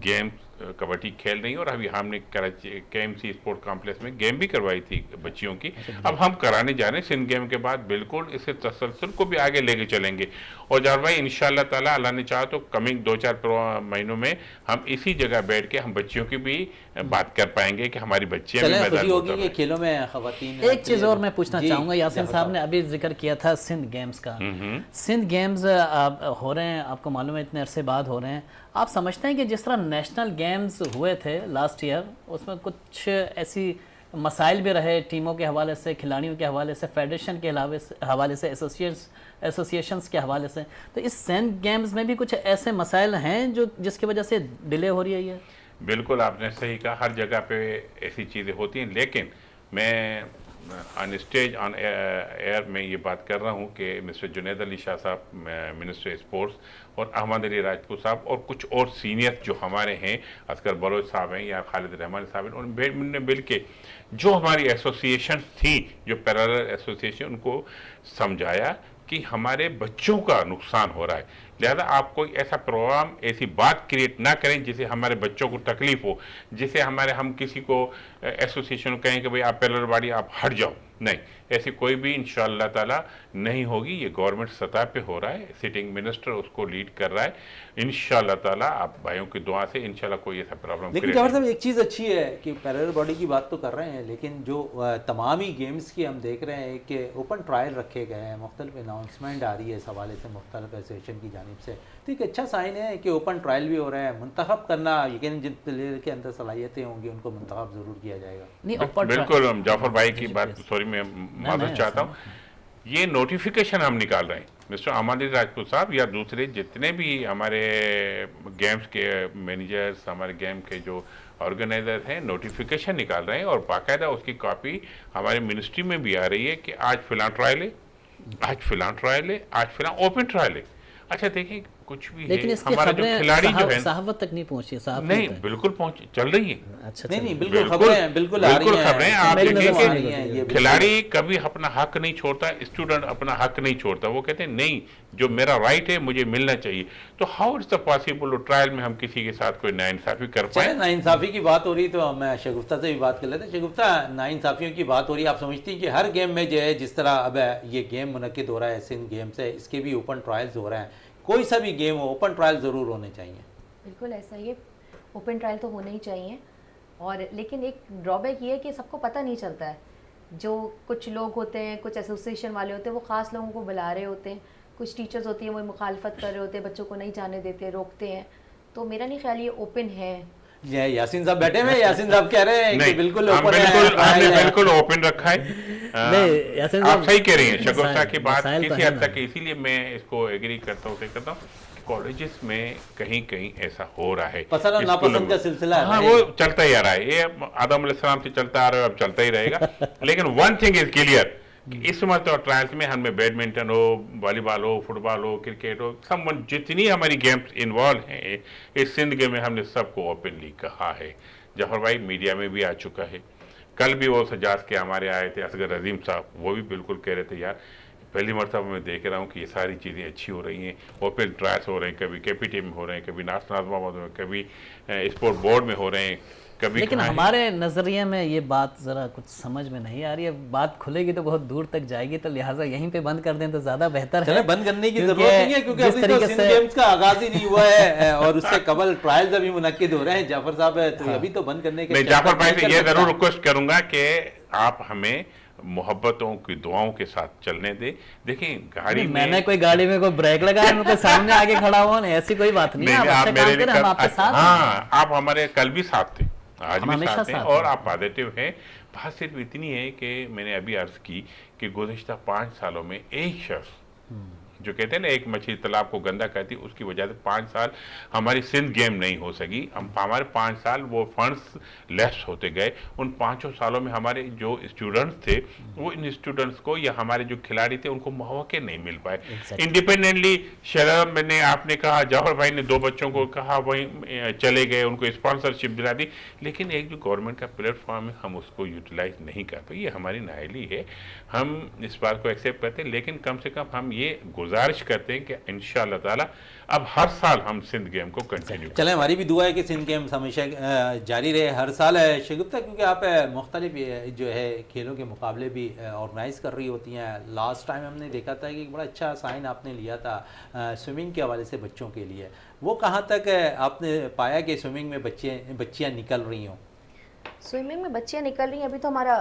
गेम कबड्डी खेल रही है। और अभी हमने कराची KMC स्पोर्ट कॉम्प्लेक्स में गेम भी करवाई थी बच्चियों की। अब हम कराने जा रहे हैं सिंध गेम के बाद। बिल्कुल इसके तसलसल को भी आगे लेके चलेंगे। और जार भाई इंशाल्लाह ताला, अल्लाह ने चाहा तो कमिंग 2-4 महीनों में हम इसी जगह बैठ के हम बच्चियों की भी बात कर पाएंगे कि हमारी बच्चियां भी मैदान होगी कि खेलों में खवातीन। एक चीज़ और मैं पूछना चाहूँगा, यासीन साहब ने अभी जिक्र किया था सिंध गेम्स का। सिंध गेम्स हो रहे हैं, आपको मालूम है इतने अरसे बाद हो रहे हैं। आप समझते हैं कि जिस तरह नेशनल गेम्स हुए थे लास्ट ईयर, उसमें कुछ ऐसी मसाइल भी रहे टीमों के हवाले से, खिलाड़ियों के हवाले से, फेडरेशन के हवाले से, एसोसिएशंस के हवाले से, तो इस सिंध गेम्स में भी कुछ ऐसे मसाइल हैं जो जिसकी वजह से डिले हो रही है ये? बिल्कुल आपने सही कहा, हर जगह पे ऐसी चीज़ें होती हैं। लेकिन मैं ऑन स्टेज ऑन एयर में ये बात कर रहा हूँ कि मिस्टर जुनैद अली शाह साहब, मिनिस्टर स्पोर्ट्स, और अहमद अली राजपूत साहब और कुछ और सीनियर जो हमारे हैं, असगर बलोच साहब हैं या खालिद रहमान साहब हैं, उन्होंने मिल के जो हमारी एसोसिएशन थी, जो पैरेलल एसोसिएशन, उनको समझाया कि हमारे बच्चों का नुकसान हो रहा है, लिहाजा आप कोई ऐसा प्रोग्राम, ऐसी बात क्रिएट ना करें जिससे हमारे बच्चों को तकलीफ हो, जिससे हम किसी को एसोसिएशन कहें कि भाई आप पैरेलल बॉडी आप हट जाओ। नहीं, ऐसी कोई भी इंशाअल्लाह ताला नहीं होगी। ये गवर्नमेंट सतह पे हो रहा है, सिटिंग मिनिस्टर उसको लीड कर रहा है। इंशाअल्लाह ताला आप भाइयों की दुआ से इंशाअल्लाह कोई ऐसा प्रॉब्लम। लेकिन जवाहर साहब एक चीज़ अच्छी है कि पैरेलल बॉडी की बात तो कर रहे हैं, लेकिन जो तमाम ही गेम्स की हम देख रहे हैं कि ओपन ट्रायल रखे गए हैं, मुख्तलिफ अनाउंसमेंट आ रही है इस हवाले से मुख्तलिफ एसोसिएशन की जानिब से। तो एक अच्छा साइन है कि ओपन ट्रायल भी हो रहा है। मुंतखब करना, यकीन जिन प्लेयर के अंदर सलाहियतें होंगी उनको मुंतखब ज़रूर किया जाएगा। बिल्कुल, जाफर भाई की बात, सॉरी मैं माजूर चाहता हूँ, ये नोटिफिकेशन हम निकाल रहे हैं। मिस्टर अहमद अली राजपूत साहब या दूसरे जितने भी हमारे गेम्स के मैनेजर्स, हमारे गेम के जो ऑर्गेनाइजर हैं, नोटिफिकेशन निकाल रहे हैं और बाकायदा उसकी कॉपी हमारे मिनिस्ट्री में भी आ रही है कि आज फिलहाल ट्रायल है, आज फिलहाल ट्रायल है, आज फिलहाल ओपन ट्रायल है। अच्छा देखिए, कुछ भी लेकिन है, इसकी हमारा जो खबरें खिलाड़ी जो है सहावत तक नहीं पहुंची, साहब नहीं बिल्कुल पहुंच चल रही है। अच्छा नहीं नहीं चलिए। बिल्कुल खबरें बिल्कुल आ रही हैं, खबरें आप मेरी देखें नज़र में आ कि रही हैं, ये खिलाड़ी कभी अपना हक नहीं छोड़ता, स्टूडेंट अपना हक नहीं छोड़ता, वो कहते हैं नहीं जो मेरा राइट है मुझे मिलना चाहिए। तो how is the possible trial में हम किसी के साथ कोई नाइंसाफी कर चले पाए? नाइंसाफ़ी की बात हो रही तो मैं शगुफ्ता से भी बात कर लेते हैं। शगुफ्ता, नाइंसाफ़ियों की बात हो रही है, आप समझती हैं कि हर गेम में जो है जिस तरह अब ये गेम मुनक्किद हो रहा है, सिंध गेम्स है, इसके भी ओपन ट्रायल्स हो रहे हैं, कोई सा भी गेम हो ओपन ट्रायल ज़रूर होने चाहिए? बिल्कुल ऐसा ही है, ओपन ट्रायल तो होने ही चाहिए। और लेकिन एक ड्रॉबैक ये है कि सबको पता नहीं चलता है। जो कुछ लोग होते हैं, कुछ एसोसिएशन वाले होते हैं, वो ख़ास लोगों को बुला रहे होते हैं, कुछ टीचर्स होती हैं वो मुखालफत कर रहे होते हैं, बच्चों को नहीं जाने देते, रोकते हैं। तो मेरा नहीं ख्याल ये ओपन है। ये यासीन साहब बैठे हुए, यासीन साहब कह रहे हैं कि नहीं, बिल्कुल हम ओपन बिल्कुल हमने है। बिल्कुल ओपन रखा है। नहीं, यासीन आप साहब, सही कह रही हैं, शगुफ्ता मसाइल- की बात मसाइल तो किसी है हद ना। तक, इसीलिए मैं इसको एग्री करता हूँ। कॉलेजेस में कहीं कहीं ऐसा हो रहा है, पसंद और स्कूलों नापसंद में। का सिलसिला है, हाँ, वो चलता ही आ रहा है, ये आदम अलैहिस्सलाम से चलता आ रहा है, अब चलता ही रहेगा। लेकिन वन थिंग इज क्लियर, इस मरतबा ट्रायल्स में हमें बैडमिंटन हो, वॉलीबॉल हो, फुटबॉल हो, क्रिकेट हो, सब जितनी हमारी गेम्स इन्वॉल्व हैं इस सिंध गेम में हमने सबको ओपनली कहा है। जफर भाई मीडिया में भी आ चुका है, कल भी वो सजाद के हमारे आए थे, असगर अजीम साहब, वो भी बिल्कुल कह रहे थे यार पहली मरतबा मैं देख रहा हूँ कि ये सारी चीज़ें अच्छी हो रही हैं, ओपन ट्रायल्स हो रहे हैं, कभी केपीटी में हो रहे हैं, कभी नेशनल आजमाबाद में, कभी स्पोर्ट बोर्ड में हो रहे हैं, कभी लेकिन कहाँ हैं। हमारे नज़रिए में ये बात ज़रा कुछ समझ में नहीं आ रही है। बात खुलेगी तो बहुत दूर तक जाएगी, तो लिहाजा यहीं पे बंद कर दें तो ज़्यादा बेहतर चले है। बंद करने की क्योंकि जरूरत नहीं है, क्योंकि जिस अभी तो तरीके सिंध से गेम्स का आगाज ही नहीं हुआ है और उससे कबल ट्रायल्स अभी मुनक्किद हो रहे हैं। जाफर साहब है तो अभी तो बंद करने के मैं चक्कर जाफर भाई नहीं से कर ये सकता। जरूर रिक्वेस्ट करूंगा कि आप हमें मोहब्बतों की दुआओं के साथ चलने दे। देखिए गाड़ी में मैंने कोई गाड़ी में कोई ब्रेक लगाया, मैं कोई सामने आगे खड़ा हुआ नहीं, ऐसी कोई बात नहीं है। आप आप अच्छा मेरे काम लिए करें, हम आपके साथ हैं। हाँ, आप हमारे कल भी साथ थे, आज हम भी हमेशा साथ हैं साथ और हैं। आप पॉजिटिव हैं। बात सिर्फ इतनी है कि मैंने अभी अर्ज की कि गुज़िश्ता 5 सालों में एक शख्स जो कहते हैं ना एक मछली तालाब को गंदा करती, उसकी वजह से 5 साल हमारी सिंध गेम नहीं हो सकी। हम हमारे 5 साल वो फंड्स लेस होते गए। उन 5 सालों में हमारे जो स्टूडेंट्स थे वो इन स्टूडेंट्स को या हमारे जो खिलाड़ी थे उनको मौके नहीं मिल पाए। Exactly. इंडिपेंडेंटली शराब मैंने आपने कहा, जौहर भाई ने 2 बच्चों को कहा वहीं चले गए, उनको स्पॉन्सरशिप दिला दी, लेकिन एक जो गवर्नमेंट का प्लेटफॉर्म है हम उसको यूटिलाइज नहीं कर पाए। ये हमारी नाअहली है, हम इस बात को एक्सेप्ट करते हैं, लेकिन कम से कम हम ये गुजारिश करते हैं कि इंशाअल्लाह ताला अब हर साल हम सिंध गेम को कंटिन्यू चले हमारी भी दुआ है कि सिंध गेम्स हमेशा जारी रहे हर साल है। शगुफ्ता, क्योंकि आप मुख्तलिफ जो है खेलों के मुकाबले भी ऑर्गेनाइज़ कर रही होती हैं। लास्ट टाइम हमने देखा था कि एक बड़ा अच्छा साइन आपने लिया था स्विमिंग के हवाले से बच्चों के लिए, वो कहाँ तक आपने पाया कि स्विमिंग में बच्चियाँ निकल रही हों? स्विमिंग में बच्चियाँ निकल रही हैं। अभी तो हमारा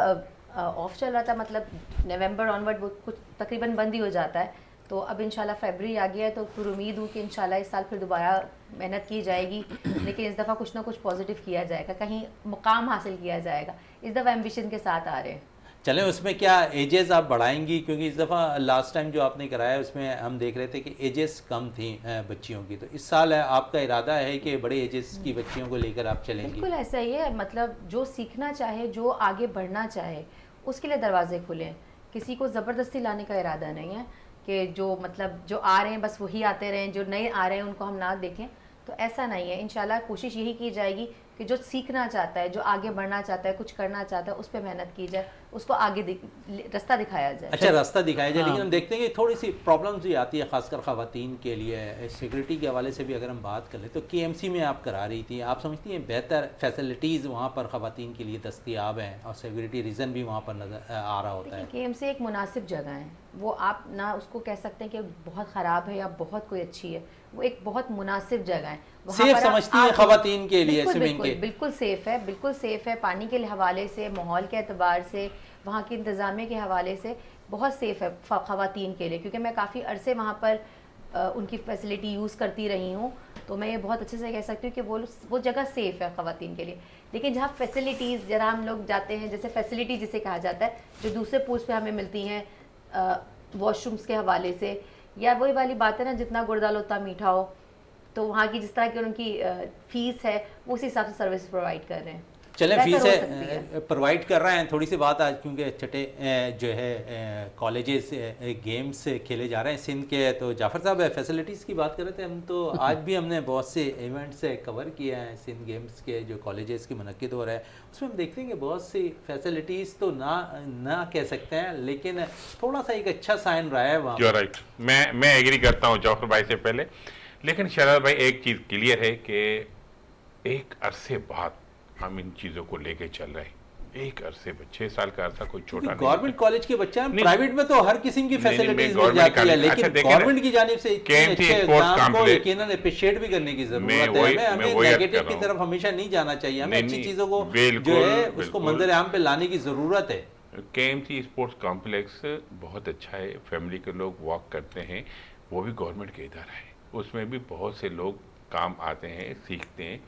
ऑफ चल रहा था, मतलब नवंबर ऑनवर्ड वो कुछ तकरीबन बंद ही हो जाता है। तो अब इंशाल्लाह फरवरी आ गया है, तो फिर उम्मीद हूँ कि इंशाल्लाह इस साल फिर दोबारा मेहनत की जाएगी, लेकिन इस दफ़ा कुछ ना कुछ पॉजिटिव किया जाएगा, कहीं मुकाम हासिल किया जाएगा। इस दफ़ा एम्बिशन के साथ आ रहे हैं। चलें, उसमें क्या एजेस आप बढ़ाएंगी? क्योंकि इस दफ़ा लास्ट टाइम जो आपने कराया उसमें हम देख रहे थे कि एजेस कम थी बच्चियों की, तो इस साल आपका इरादा है कि बड़े एजेस की बच्चियों को लेकर आप चलेंगी? बिल्कुल ऐसा ही है, मतलब जो सीखना चाहे, जो आगे बढ़ना चाहे, उसके लिए दरवाजे खुले हैं। किसी को ज़बरदस्ती लाने का इरादा नहीं है कि जो मतलब जो आ रहे हैं बस वही आते रहें, जो नए आ रहे हैं उनको हम ना देखें, तो ऐसा नहीं है। इंशाल्लाह कोशिश यही की जाएगी कि जो सीखना चाहता है, जो आगे बढ़ना चाहता है, कुछ करना चाहता है, उस पर मेहनत की जाए, उसको आगे रास्ता दिखाया जाए। अच्छा, रास्ता दिखाया जाए। हाँ। लेकिन हम देखते हैं कि थोड़ी सी प्रॉब्लम्स भी आती है, खासकर ख़वातीन के लिए। सिक्योरिटी के हवाले से भी अगर हम बात कर लें तो KMC में आप करा रही थी, आप समझती हैं बेहतर फैसिलिटीज़ वहाँ पर ख़वातीन के लिए दस्तियाब हैं और सिक्योरिटी रीज़न भी वहाँ पर नज़र आ रहा होता है? KMC एक मुनासिब जगह है, वो आप ना उसको कह सकते हैं कि बहुत ख़राब है या बहुत कोई अच्छी है, वो एक बहुत मुनासिब जगह है। सेफ समझती हैं ख़वातीन के लिए बिल्कुल, स्विमिंग के? बिल्कुल सेफ़ है, बिल्कुल सेफ़ है। पानी के हवाले से, माहौल के अतबार से, वहाँ की इंतज़ामिया के हवाले से बहुत सेफ़ है ख़वातीन के लिए, क्योंकि मैं काफ़ी अरसे वहाँ पर उनकी फैसिलिटी यूज़ करती रही हूँ, तो मैं ये बहुत अच्छे से कह सकती हूँ कि वो जगह सेफ़ है ख़वातीन के लिए। लेकिन जहाँ फैसिलिटीज़, जरा हम लोग जाते हैं, जैसे फैसिलिटी जिसे कहा जाता है, जो दूसरे पूल्स पे हमें मिलती हैं वॉशरूम्स के हवाले से, या वही वाली बात है ना, जितना गुड़ डालो उतना मीठा हो, तो वहाँ की जिस तरह की उनकी फ़ीस है वो उस हिसाब से सर्विस प्रोवाइड कर रहे हैं। चलें बेहतर हो सकती फीसें है। प्रोवाइड कर रहे हैं। थोड़ी सी बात आज क्योंकि छठे जो है कॉलेजेस गेम्स खेले जा रहे हैं सिंध के, तो जाफ़र साहब फैसिलिटीज़ की बात कर रहे थे हम, तो आज भी हमने बहुत से इवेंट्स कवर किए हैं सिंध गेम्स के जो कॉलेजेस के मुनक्किद हो रहा है, उसमें हम देखते हैं कि बहुत सी फैसिलिटीज़ तो ना कह सकते हैं, लेकिन थोड़ा सा एक अच्छा साइन रहा है वहाँ। यू राइट, मैं एग्री करता हूँ जौहर भाई से पहले, लेकिन शराब भाई एक चीज़ क्लियर है कि एक अरसे बाद हम इन चीज़ों को लेके चल रहे हैं। एक अरसे 6 साल का अरसा कोई छोटा नहीं। गवर्नमेंट कॉलेज के बच्चे हैं, नहीं, प्राइवेट में तो हर किस्म की नहीं, फैसिलिटीज मैं मिल जाती है, गवर्नमेंट लेकिन अच्छा, देखें ना, गवर्नमेंट की जानिब से इतने KMC अच्छे स्पोर्ट्स इक़दाम को कॉम्प्लेक्स, यकीनन अप्रिशिएट भी करने की जरूरत है। मैं हमें वही अर्ज नेगेटिव कर की रहा तरफ हमेशा नहीं जाना चाहिए, हमें नहीं, अच्छी नहीं, चीज़ों को बिल्कुल, जो है उसको बिल्कुल। मंजर आम पे लाने की ज़रूरत है। KMC स्पोर्ट्स कॉम्प्लेक्स बहुत अच्छा है, फैमिली के लोग वॉक करते हैं, वो भी गवर्नमेंट का इदारा है, उसमें भी बहुत से लोग काम आते हैं, सीखते हैं।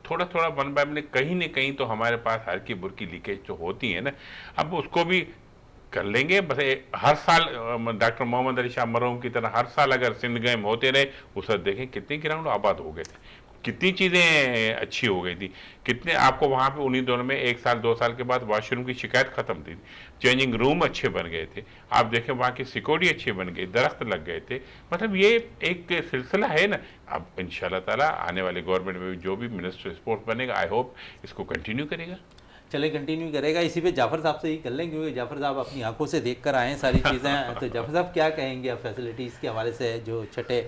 थोड़ा थोड़ा वन बाय वन कहीं न कहीं तो हमारे पास हर की बुर की लीकेज तो होती है ना, अब उसको भी कर लेंगे। बस हर साल डॉक्टर मोहम्मद अली शाह मरहूम की तरह हर साल अगर सिंध गेम होते रहे, उस वक्त देखें कितने ग्राउंड आबाद हो गए थे, कितनी चीज़ें अच्छी हो गई थी, कितने आपको वहाँ पे उन्हीं दोनों में 1 साल 2 साल के बाद वॉशरूम की शिकायत ख़त्म थी, चेंजिंग रूम अच्छे बन गए थे, आप देखें वहाँ की सिक्योरिटी अच्छी बन गई, दरख्त लग गए थे। मतलब ये एक सिलसिला है ना। अब इंशाल्लाह ताला आने वाले गवर्नमेंट में जो भी मिनिस्टर स्पोर्ट्स बनेगा, आई होप इसको कंटिन्यू करेगा। चले कंटिन्यू करेगा। इसी पे जाफ़र साहब से ही कर लें, क्योंकि जाफ़र साहब अपनी आंखों से देख कर आए हैं सारी चीज़ें। तो जाफ़र साहब क्या कहेंगे अब फैसिलिटीज़ के हवाले से जो छठे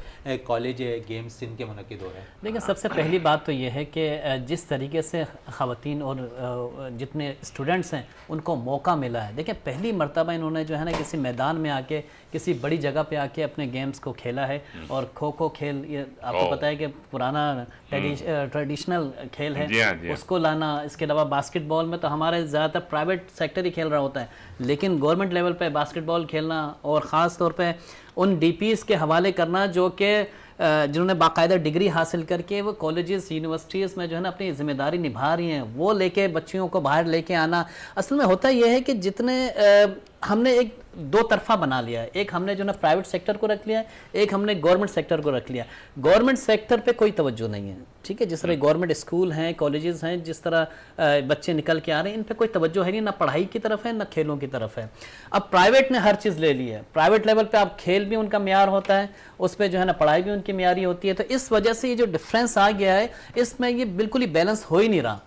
कॉलेज गेम्स सिंध के मुनक्किद हो रहे हैं? देखिए, सबसे पहली बात तो ये है कि जिस तरीके से ख़वातीन और जितने स्टूडेंट्स हैं उनको मौका मिला है। देखिए, पहली मर्तबा इन्होंने जो है ना किसी मैदान में आके किसी बड़ी जगह पे आके अपने गेम्स को खेला है। और खो खो खेल, ये आपको पता है कि पुराना ट्रेडिशनल खेल है, जी हाँ, जी हाँ। उसको लाना। इसके अलावा बास्केटबॉल में तो हमारे ज़्यादातर प्राइवेट सेक्टर ही खेल रहा होता है, लेकिन गवर्नमेंट लेवल पे बास्केटबॉल खेलना और ख़ास तौर पे उन DPs के हवाले करना जो कि जिन्होंने बाकायदा डिग्री हासिल करके वो कॉलेजेस यूनिवर्सिटीज़ में जो है ना अपनी ज़िम्मेदारी निभा रही हैं, वो लेके बच्चियों को बाहर लेके आना। असल में होता यह है कि जितने हमने एक दो तरफा बना लिया है, एक हमने जो ना प्राइवेट सेक्टर को रख लिया है, एक हमने गवर्नमेंट सेक्टर को रख लिया। गवर्नमेंट सेक्टर पे कोई तवज्जो नहीं है, ठीक है। जिस तरह गवर्नमेंट स्कूल हैं, कॉलेजेस हैं, जिस तरह बच्चे निकल के आ रहे हैं, इन पे कोई तवज्जो है नहीं, ना पढ़ाई की तरफ है ना खेलों की तरफ है। अब प्राइवेट ने हर चीज़ ले ली है, प्राइवेट लेवल पे आप खेल भी उनका म्यार होता है, उस पर जो है ना पढ़ाई भी उनकी म्यारी होती है। तो इस वजह से ये जो डिफरेंस आ गया है, इसमें ये बिल्कुल ही बैलेंस हो ही नहीं रहा।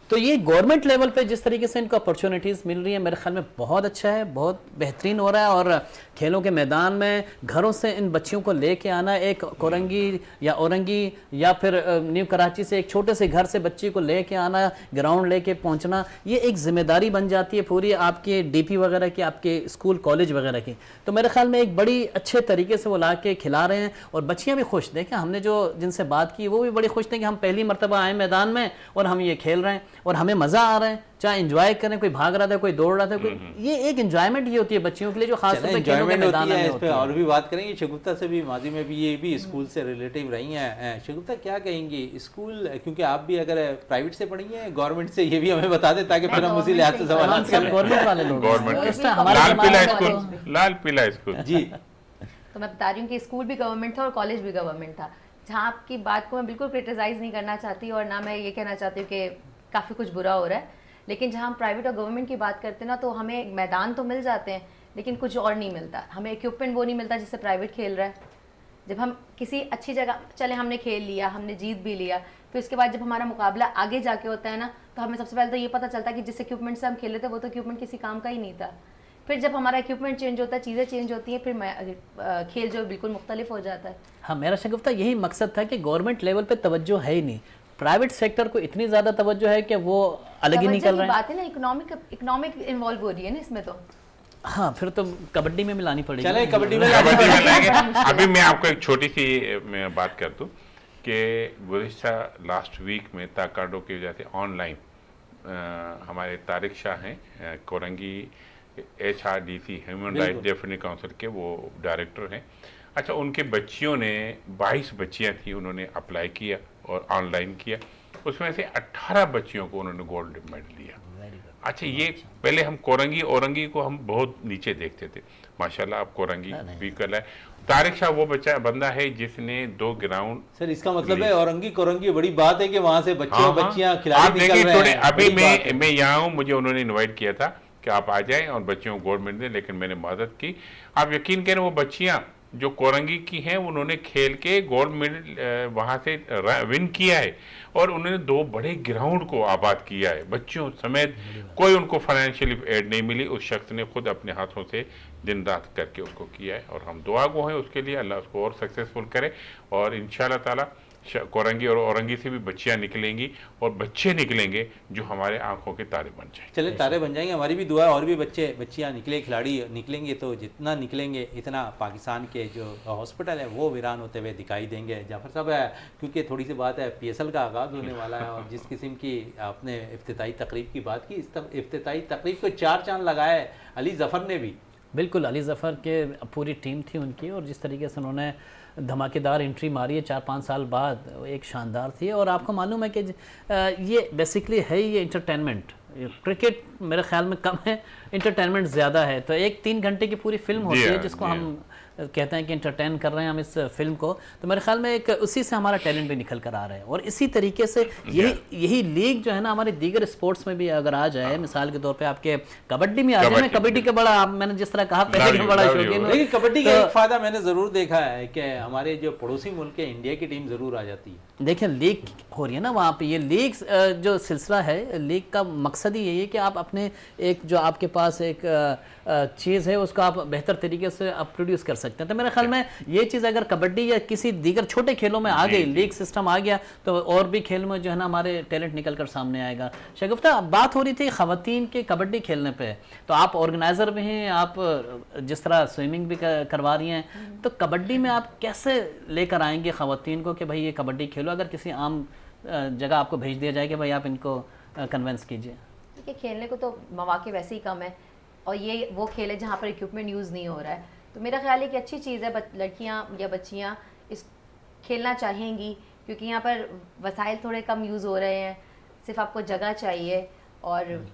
तो ये गवर्नमेंट लेवल पे जिस तरीके से इनको अपॉर्चुनिटीज़ मिल रही है, मेरे ख्याल में बहुत अच्छा है, बहुत बेहतरीन हो रहा है। और खेलों के मैदान में घरों से इन बच्चियों को लेके आना, एक कोरंगी या औरंगी या फिर न्यू कराची से एक छोटे से घर से बच्ची को लेके आना, ग्राउंड लेके पहुंचना, ये एक जिम्मेदारी बन जाती है पूरी आपके DP वगैरह की, आपके स्कूल कॉलेज वगैरह की। तो मेरे ख्याल में एक बड़ी अच्छे तरीके से वो ला के खिला रहे हैं और बच्चियाँ भी खुश। देखें, हमने जो जिनसे बात की वो भी बड़ी खुश थे कि हम पहली मरतबा आए मैदान में और हम ये खेल रहे हैं और हमें मज़ा आ रहा है। चाहे एंजॉय करें, कोई भाग रहा था, कोई दौड़ रहा था, कोई ये एक एंजॉयमेंट ही होती है बच्चियों के लिए जो खास तौर पे खेलों के मैदान में होती है। और भी बात करेंगे शगुफ्ता से भी, माजी में भी ये भी स्कूल से रिलेटिव रही हैं। शगुफ्ता क्या कहेंगी स्कूल, क्योंकि आप भी अगर प्राइवेट से पढ़ी हैं, गवर्नमेंट से, ये भी हमें बता दें ताकि फिर हम उसी लिहाज से सवाल करें। गवर्नमेंट वाले लोग, लाल पीला स्कूल, लाल पीला स्कूल जी। तो मैं बता रही हूँ कि स्कूल भी गवर्नमेंट था और कॉलेज भी गवर्नमेंट था। जहाँ आपकी बात को मैं बिल्कुल क्रिटिसाइज़ नहीं करना चाहती और ना मैं ये कहना चाहती हूँ कि काफ़ी कुछ बुरा हो रहा है, लेकिन जहाँ हम प्राइवेट और गवर्नमेंट की बात करते हैं ना, तो हमें मैदान तो मिल जाते हैं लेकिन कुछ और नहीं मिलता, हमें इक्विपमेंट वो नहीं मिलता जिससे प्राइवेट खेल रहा है। जब हम किसी अच्छी जगह चले, हमने खेल लिया, हमने जीत भी लिया, फिर उसके बाद जब हमारा मुकाबला आगे जाके होता है ना, तो हमें सबसे पहले तो ये पता चलता है कि जिस इक्विपमेंट से हम खेले थे वो तो इक्विपमेंट किसी काम का ही नहीं था। फिर जब हमारा इक्विपमेंट चेंज होता है, चीज़ें चेंज होती हैं, फिर खेल जो बिल्कुल मुख्तलिफ हो जाता है। हाँ, मेरा शगुफ्ता यही मकसद था कि गवर्नमेंट लेवल पे तवज्जो है ही नहीं, प्राइवेट सेक्टर को इतनी ज़्यादा तवज्जो है कि वो अलग ही निकल रहे हैं। बात है ना, इकोनॉमिक इन्वॉल्व हो रही है ना इसमें तो। हाँ, फिर तो कबड्डी में मिलानी पड़ेगी। चले कबड्डी में अभी मैं आपको एक छोटी सी मैं बात कर दूं कि गुज़िश्ता लास्ट वीक में ताइक्वांडो की वजह से ऑनलाइन हमारे तारिक शाह हैं, Korangi HRDC human right definite council के वो डायरेक्टर हैं। अच्छा, उनके बच्चियों ने 22 बच्चियां थी, उन्होंने अप्लाई किया और ऑनलाइन किया, उसमें से 18 बच्चियों को उन्होंने गोल्ड मेडल दिया। अच्छा, ये पहले हम कोरंगी औरंगी को हम बहुत नीचे देखते थे, माशाल्लाह आप कोरंगी भी कर रहे हैं। तारिक शाह वो बंदा है जिसने 2 ग्राउंड। सर इसका मतलब है औरंगी कोरंगी बड़ी बात है कि वहां से बच्चे हाँ, और बच्चियां खिलाड़ी आप निकल देखिए रहे थोड़े, हैं। अभी बड़ी बात है। मैं यहाँ हूँ, मुझे उन्होंने इनवाइट किया था कि आप आ जाएं और बच्चियों को गोल्ड मेडल दें, लेकिन मैंने मदद की। आप यकीन करें वो बच्चियां जो कोरंगी की हैं उन्होंने खेल के गोल्ड मेडल वहाँ से विन किया है, और उन्होंने 2 बड़े ग्राउंड को आबाद किया है बच्चों समेत। कोई उनको फाइनेंशियली एड नहीं मिली, उस शख्स ने खुद अपने हाथों से दिन रात करके उसको किया है, और हम दुआ गो हैं उसके लिए, अल्लाह उसको और सक्सेसफुल करे। और इंशाल्लाह ताला कोरंगी और औरंगी से भी बच्चियां निकलेंगी और बच्चे निकलेंगे जो हमारे आंखों के तारे बन जाएंगे। चले तारे बन जाएंगे, हमारी भी दुआ है और भी बच्चे बच्चियां निकले, खिलाड़ी निकलेंगे, तो जितना निकलेंगे इतना पाकिस्तान के जो हॉस्पिटल है वो वीरान होते हुए दिखाई देंगे। जाफर साहब है, क्योंकि थोड़ी सी बात है PSL का आगाज़ होने वाला है, और जिस किस्म की आपने इफ्तिताई तकरीब की बात की, इस इफ्तिताई तकरीब को 4 चांद लगाए अली ज़फ़र ने भी। बिल्कुल, अली ज़फ़र के पूरी टीम थी उनकी, और जिस तरीके से उन्होंने धमाकेदार एंट्री मारी है 4-5 साल बाद, एक शानदार थी। और आपको मालूम है कि ये बेसिकली है ये इंटरटेनमेंट, क्रिकेट मेरे ख्याल में कम है, इंटरटेनमेंट ज़्यादा है। तो एक 3 घंटे की पूरी फिल्म होती है जिसको हम कहते हैं कि इंटरटेन कर रहे हैं हम इस फिल्म को, तो मेरे ख्याल में एक उसी से हमारा टैलेंट भी निकल कर आ रहा है। और इसी तरीके से यही लीग जो है ना हमारे दीगर स्पोर्ट्स में भी अगर आ जाए, मिसाल के तौर पे आपके कबड्डी में आ जाए, मैं कबड्डी का बड़ा, मैंने जिस तरह कहा पहले का बड़ा शौकीन हूं, लेकिन कबड्डी का एक फायदा मैंने ज़रूर देखा है कि हमारे जो पड़ोसी मुल्क है इंडिया की टीम ज़रूर आ जाती है। देखिए लीग हो रही है ना वहाँ पे, ये लीग जो सिलसिला है, लीग का मकसद ही यही है कि आप अपने एक जो आपके पास एक चीज़ है उसको आप बेहतर तरीके से आप प्रोड्यूस कर सकते हैं। तो मेरे ख्याल में ये चीज़ अगर कबड्डी या किसी दीगर छोटे खेलों में आ गई, लीग सिस्टम आ गया, तो और भी खेल में जो है ना हमारे टैलेंट निकल कर सामने आएगा। शगुफ्ता, बात हो रही थी ख़वातीन के कबड्डी खेलने पे, तो आप ऑर्गेनाइज़र भी हैं, आप जिस तरह स्विमिंग भी करवा रही हैं, तो कबड्डी में आप कैसे लेकर आएंगे ख़वातीन को कि भाई ये कबड्डी खेलो, अगर किसी आम जगह आपको भेज दिया जाए कि भाई आप इनको कन्वेंस कीजिए? देखिए, खेलने को तो मौके वैसे ही कम है, और ये वो खेल है जहाँ पर इक्विपमेंट यूज़ नहीं हो रहा है, तो मेरा ख्याल है कि अच्छी चीज़ है लड़कियाँ या बच्चियाँ इस खेलना चाहेंगी, क्योंकि यहाँ पर वसाइल थोड़े कम यूज़ हो रहे हैं, सिर्फ आपको जगह चाहिए, और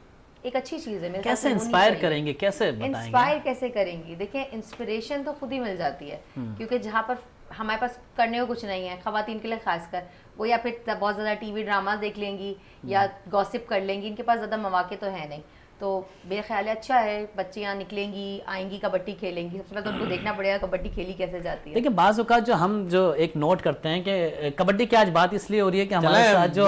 एक अच्छी चीज़ है। कैसे इंस्पायर करेंगे, कैसे बताएंगे? इंस्पायर कैसे करेंगी? देखिए, इंस्पिरेशन तो खुद ही मिल जाती है, क्योंकि जहाँ पर हमारे पास करने को कुछ नहीं है, ख़वातीन के लिए खासकर, वो या फिर बहुत ज़्यादा TV ड्रामा देख लेंगी या गॉसिप कर लेंगी, इनके पास ज़्यादा मौके तो है नहीं। तो मेरा ख्याल है अच्छा है, बच्चियाँ निकलेंगी, आएंगी, कबड्डी खेलेंगी। सबसे पहले तो उनको देखना पड़ेगा कबड्डी खेली कैसे जाती है। देखिए, बाज़ औक़ात जो हम जो एक नोट करते हैं कि कबड्डी की आज बात इसलिए हो रही है कि हमारे साथ जो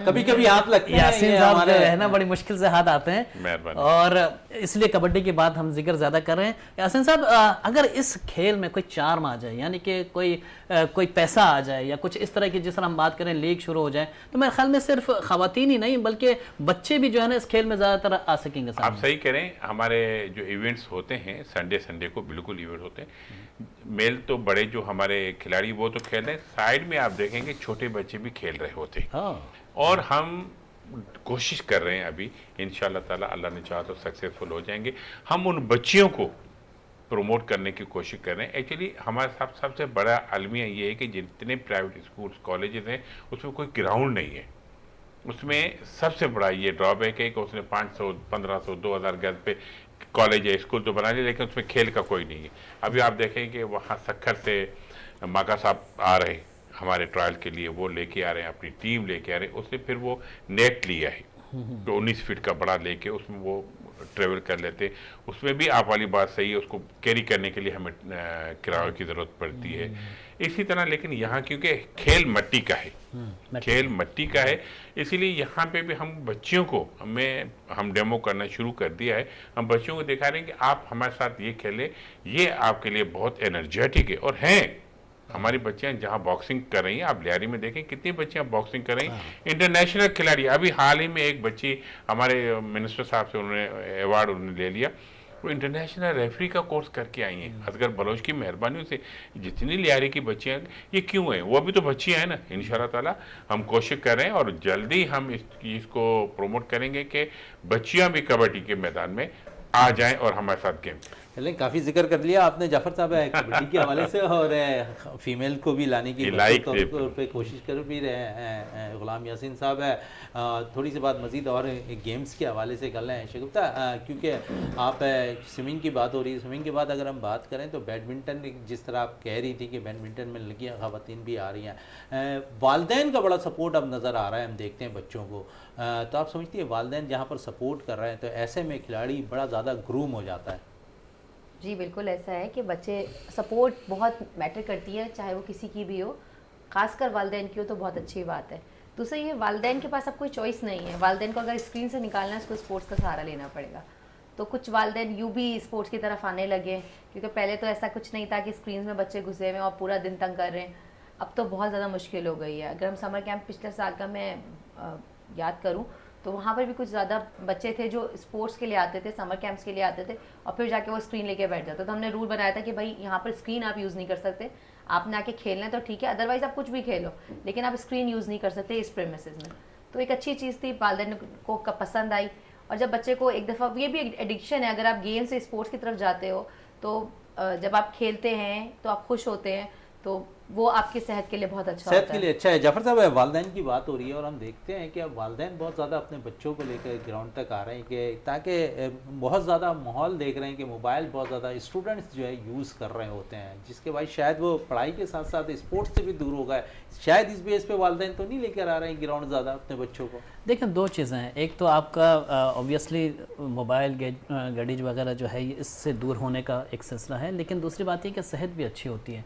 कभी कभी हाथ लगते हैं, यासीन साहब जो है ना बड़ी मुश्किल से हाथ आते हैं, और इसलिए कबड्डी की बात हम जिक्र ज़्यादा कर रहे हैं। यासीन साहब, अगर इस खेल में कोई चार्म आ जाए, यानी कि कोई पैसा आ जाए या कुछ इस तरह की, जिस तरह हम बात करें लीग शुरू हो जाए, तो मेरे ख्याल में सिर्फ ख़वातीन ही नहीं बल्कि बच्चे भी जो है ना इस खेल में ज़्यादातर आ सकेंगे। आप सही करें, हमारे जो इवेंट्स होते हैं संडे को बिल्कुल इवेंट होते हैं, मेल तो बड़े जो हमारे खिलाड़ी वो तो खेल रहे हैं, साइड में आप देखेंगे छोटे बच्चे भी खेल रहे होते हैं, और हम कोशिश कर रहे हैं अभी, इंशाल्लाह ताला अल्लाह ने चाहा तो सक्सेसफुल हो जाएंगे। हम उन बच्चियों को प्रमोट करने की कोशिश कर रहे हैं। एक्चुअली हमारे साथ सबसे बड़ा अलमिया ये है कि जितने प्राइवेट स्कूल्स कॉलेजेस हैं उसमें कोई ग्राउंड नहीं है। उसमें सबसे बड़ा ये ड्रॉबैक है कि उसने 500, 1500, 2000 गज पे कॉलेज या स्कूल तो बना लिया, लेकिन उसमें खेल का कोई नहीं है। अभी आप देखें कि वहाँ सक्खर से माका साहब आ रहे हैं हमारे ट्रायल के लिए, वो लेके आ रहे हैं, अपनी टीम लेके आ रहे हैं। उसने फिर वो नेट लिया है तो 19 फीट का बड़ा लेके उसमें वो ट्रेवल कर लेते। उसमें भी आप वाली बात सही है, उसको कैरी करने के लिए हमें किराए की ज़रूरत पड़ती है। इसी तरह लेकिन यहाँ क्योंकि खेल मिट्टी का है, खेल मिट्टी का है, इसीलिए यहाँ पे भी हम बच्चियों को हम डेमो करना शुरू कर दिया है। हम बच्चों को दिखा रहे हैं कि आप हमारे साथ ये खेलें, ये आपके लिए बहुत एनर्जेटिक है। और हैं हमारी बच्चियां जहां बॉक्सिंग कर रही हैं, आप लियारी में देखें कितनी बच्चियां बॉक्सिंग कर रही हैं, इंटरनेशनल खिलाड़ी। अभी हाल ही में एक बच्ची हमारे मिनिस्टर साहब से उन्होंने अवार्ड उन्होंने ले लिया, वो इंटरनेशनल रेफरी का कोर्स करके आई हैं। असगर बलोच की मेहरबानी से जितनी लियारी की बच्चियां ये क्यों हैं, वो अभी तो बच्चियां हैं ना। इंशाल्लाह ताला हम कोशिश कर रहे हैं और जल्दी हम इस चीज़ को प्रोमोट करेंगे कि बच्चियां भी कबड्डी के मैदान में आ जाएं और हमारे साथ गेम। चलें, काफ़ी जिक्र कर लिया आपने जाफर साहब कबड्डी के हवाले से, और फीमेल को भी लाने की तौर पे कोशिश कर भी रहे हैं गुलाम यासीन साहब है। थोड़ी सी बात मज़ीद और गेम्स के हवाले से कर लें शगुफ्ता, क्योंकि आप स्विमिंग की बात हो रही है, स्विमिंग के बाद अगर हम बात करें तो बैडमिंटन, जिस तरह आप कह रही थी कि बैडमिंटन में लड़कियाँ ख़वातीन भी आ रही हैं, वालदैन का बड़ा सपोर्ट अब नज़र आ रहा है, हम देखते हैं बच्चों को। तो आप समझती है वालदैन जहाँ पर सपोर्ट कर रहे हैं तो ऐसे में खिलाड़ी बड़ा ज़्यादा ग्रूम हो जाता है? जी बिल्कुल ऐसा है कि बच्चे सपोर्ट बहुत मैटर करती है, चाहे वो किसी की भी हो, खासकर वालिदैन की हो तो बहुत अच्छी बात है। दूसरा ये वालिदैन के पास अब कोई चॉइस नहीं है, वालिदैन को अगर स्क्रीन से निकालना है उसको स्पोर्ट्स का सहारा लेना पड़ेगा। तो कुछ वालिदैन यूँ भी स्पोर्ट्स की तरफ आने लगे, क्योंकि पहले तो ऐसा कुछ नहीं था कि स्क्रीन में बच्चे घुसे हुए और पूरा दिन तंग कर रहे हैं। अब तो बहुत ज़्यादा मुश्किल हो गई है। अगर हम समर कैंप पिछले साल का मैं याद करूँ तो वहाँ पर भी कुछ ज़्यादा बच्चे थे जो स्पोर्ट्स के लिए आते थे, समर कैंप्स के लिए आते थे, और फिर जाके वो स्क्रीन लेके बैठ जाते। तो हमने रूल बनाया था कि भाई यहाँ पर स्क्रीन आप यूज़ नहीं कर सकते, आपने आके खेलना है तो ठीक है, अदरवाइज़ आप कुछ भी खेलो, लेकिन आप स्क्रीन यूज़ नहीं कर सकते इस प्रेमिसेस में। तो एक अच्छी चीज़ थी, वालिदैन को पसंद आई। और जब बच्चे को एक दफ़ा, ये भी एक एडिक्शन है, अगर आप गेम से स्पोर्ट्स की तरफ जाते हो तो जब आप खेलते हैं तो आप खुश होते हैं, तो वो आपकी सेहत के लिए बहुत अच्छा होता है। सेहत के लिए अच्छा है। जाफर साहब, वालिदैन की बात हो रही है और हम देखते हैं कि अब वालिदैन बहुत ज़्यादा अपने बच्चों को लेकर ग्राउंड तक आ रहे हैं, कि ताकि बहुत ज़्यादा माहौल देख रहे हैं कि मोबाइल बहुत ज़्यादा स्टूडेंट्स जो है यूज़ कर रहे होते हैं, जिसके बाद शायद वो पढ़ाई के साथ साथ स्पोर्ट्स से भी दूर हो गए। शायद इस बेस पे वालिदैन तो नहीं लेकर आ रहे हैं ग्राउंड ज़्यादा अपने बच्चों को। देखिए, दो चीज़ें हैं। एक तो आपका ऑब्वियसली मोबाइल गडीज वगैरह जो है इससे दूर होने का एक सिलसिला है, लेकिन दूसरी बात ये कि सेहत भी अच्छी होती है।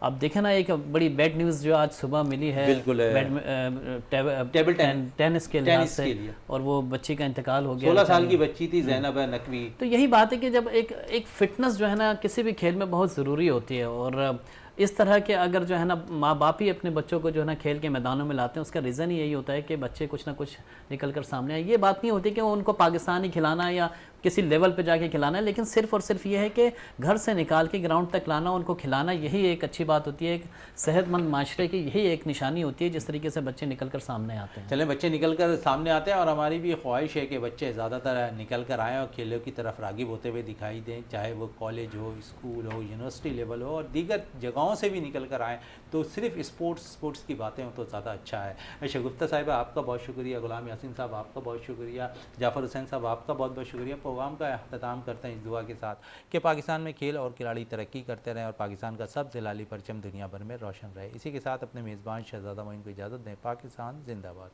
अब देखें ना, एक बड़ी बैड न्यूज़ जो आज सुबह मिली है टेबल टेनिस के लिहाज से, और वो बच्ची का इंतकाल हो गया। 16 साल की बच्ची थी, ज़ैनब नकवी। तो यही बात है कि जब एक फिटनेस जो है ना किसी भी खेल में बहुत ज़रूरी होती है, और इस तरह के अगर जो है ना माँ बाप ही अपने बच्चों को जो है ना खेल के मैदानों में लाते हैं, उसका रीज़न ही यही होता है कि बच्चे कुछ ना कुछ निकल कर सामने आए। ये बात नहीं होती कि उनको पाकिस्तानी खिलाना या किसी लेवल पे जाके खिलाना है, लेकिन सिर्फ और सिर्फ ये है कि घर से निकाल के ग्राउंड तक लाना, उनको खिलाना, यही एक अच्छी बात होती है। एक सेहतमंद माशरे की यही एक निशानी होती है, जिस तरीके से बच्चे निकल कर सामने आते हैं। चलें, बच्चे निकल कर सामने आते हैं और हमारी भी ख्वाहिश है कि बच्चे ज़्यादातर निकल कर आएँ और खेलों की तरफ राग़िब होते हुए दिखाई दें, चाहे वो कॉलेज हो, स्कूल हो, यूनिवर्सिटी लेवल हो, और दीगर जगहों से भी निकल कर आएँ। तो सिर्फ स्पोर्ट्स की बातें हो तो ज़्यादा अच्छा है। शगुफ्ता साहिबा, आपका बहुत शुक्रिया। गुलाम यासीन साहब, आपका बहुत शुक्रिया। जाफ़र हुसैन साहब, आपका बहुत बहुत शुक्रिया। प्रोग्राम का अख्ताम करते हैं इस दुआ के साथ कि पाकिस्तान में खेल और खिलाड़ी तरक्की करते रहें और पाकिस्तान का सब जलाली परचम दुनिया भर में रोशन रहे। इसी के साथ अपने मेज़बान शहजादा मोइन को इजाज़त दें। पाकिस्तान जिंदाबाद।